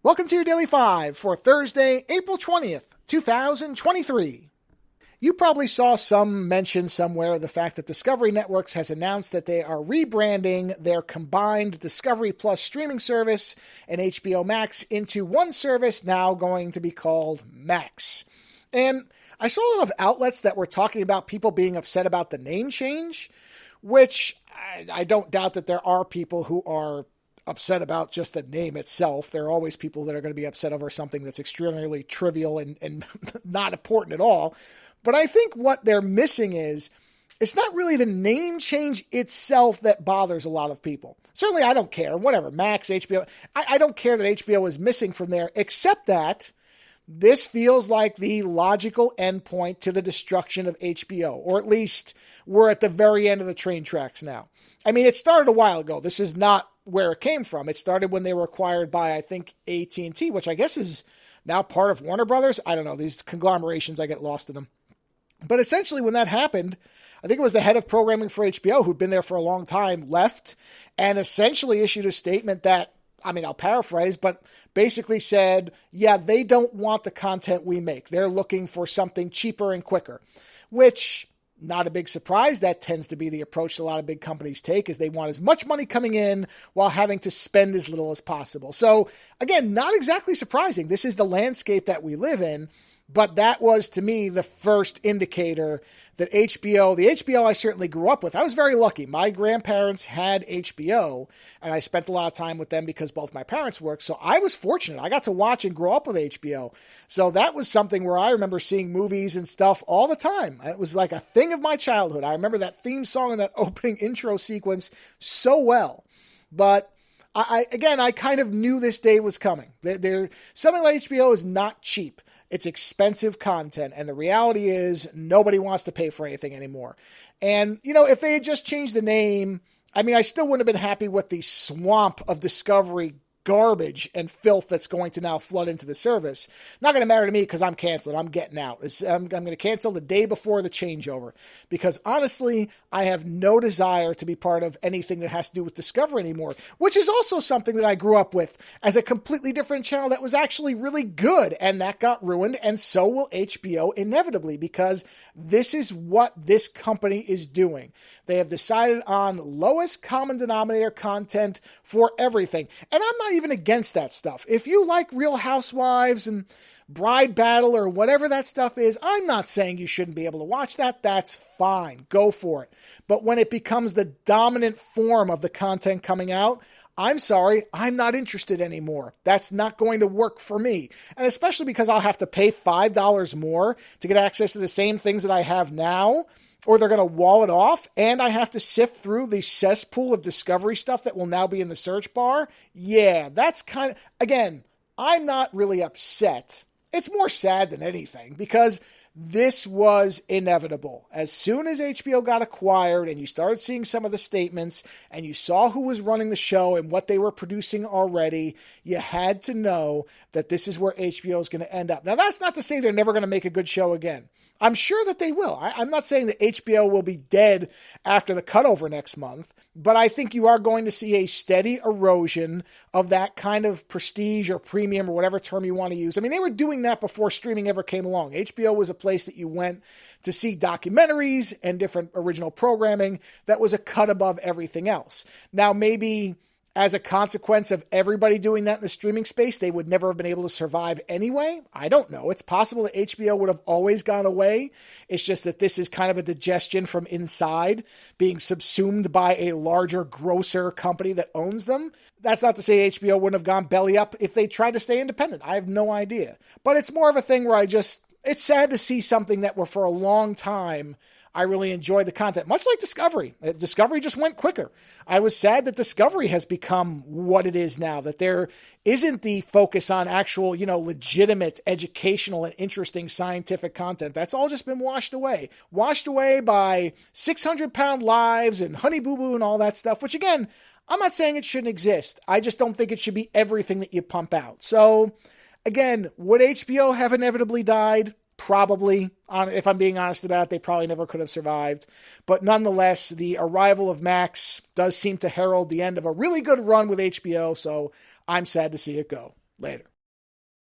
Welcome to your Daily 5 for Thursday, April 20th, 2023. You probably saw some mention somewhere of the fact that Discovery Networks has announced that they are rebranding their combined Discovery Plus streaming service and HBO Max into one service now going to be called Max. And I saw a lot of outlets that were talking about people being upset about the name change, which I don't doubt that there are people who are upset about just the name itself. There are always people that are going to be upset over something that's extremely trivial and not important at all. But I think what they're missing is it's not really the name change itself that bothers a lot of people. Certainly I don't care. Whatever, Max, HBO. I don't care that HBO is missing from there, except that this feels like the logical endpoint to the destruction of HBO, or at least we're at the very end of the train tracks now. I mean, it started a while ago. This is not where it came from. It started when they were acquired by, I think, AT&T, which I guess is now part of Warner Brothers. I don't know. These conglomerations, I get lost in them. But essentially when that happened, I think it was the head of programming for HBO, who'd been there for a long time, left and essentially issued a statement that, I mean, I'll paraphrase, but basically said, yeah, they don't want the content we make. They're looking for something cheaper and quicker, which, not a big surprise. That tends to be the approach a lot of big companies take, is they want as much money coming in while having to spend as little as possible. So again, not exactly surprising. This is the landscape that we live in. But that was, to me, the first indicator that the HBO I certainly grew up with. I was very lucky. My grandparents had HBO, and I spent a lot of time with them because both my parents worked. So I was fortunate. I got to watch and grow up with HBO. So that was something where I remember seeing movies and stuff all the time. It was like a thing of my childhood. I remember that theme song and that opening intro sequence so well. But I kind of knew this day was coming. Something like HBO is not cheap. It's expensive content, and the reality is nobody wants to pay for anything anymore. And, if they had just changed the name, I mean, I still wouldn't have been happy with the swamp of Discovery garbage and filth that's going to now flood into the service. Not going to matter to me because I'm canceling. I'm getting out. I'm going to cancel the day before the changeover because honestly, I have no desire to be part of anything that has to do with Discovery anymore, which is also something that I grew up with as a completely different channel that was actually really good, and that got ruined, and so will HBO inevitably because this is what this company is doing. They have decided on lowest common denominator content for everything. And I'm not even against that stuff. If you like Real Housewives and Bride Battle or whatever that stuff is, I'm not saying you shouldn't be able to watch that. That's fine. Go for it. But when it becomes the dominant form of the content coming out, I'm sorry, I'm not interested anymore. That's not going to work for me. And especially because I'll have to pay $5 more to get access to the same things that I have now, or they're going to wall it off, and I have to sift through the cesspool of Discovery stuff that will now be in the search bar. Yeah, that's kind of, again, I'm not really upset. It's more sad than anything because this was inevitable. As soon as HBO got acquired and you started seeing some of the statements and you saw who was running the show and what they were producing already, you had to know that this is where HBO is going to end up. Now, that's not to say they're never going to make a good show again. I'm sure that they will. I'm not saying that HBO will be dead after the cutover next month, but I think you are going to see a steady erosion of that kind of prestige or premium or whatever term you want to use. I mean, they were doing that before streaming ever came along. HBO was a place that you went to see documentaries and different original programming that was a cut above everything else. Now, maybe as a consequence of everybody doing that in the streaming space, they would never have been able to survive anyway. I don't know. It's possible that HBO would have always gone away. It's just that this is kind of a digestion from inside, being subsumed by a larger, grosser company that owns them. That's not to say HBO wouldn't have gone belly up if they tried to stay independent. I have no idea. But it's more of a thing where it's sad to see something that were for a long time I really enjoyed the content, much like Discovery. Discovery just went quicker. I was sad that Discovery has become what it is now, that there isn't the focus on actual, legitimate, educational, and interesting scientific content. That's all just been washed away by 600-pound lives and Honey Boo Boo and all that stuff, which again, I'm not saying it shouldn't exist. I just don't think it should be everything that you pump out. So again, would HBO have inevitably died? Probably. If I'm being honest about it, they probably never could have survived. But nonetheless, the arrival of Max does seem to herald the end of a really good run with HBO, so I'm sad to see it go. Later.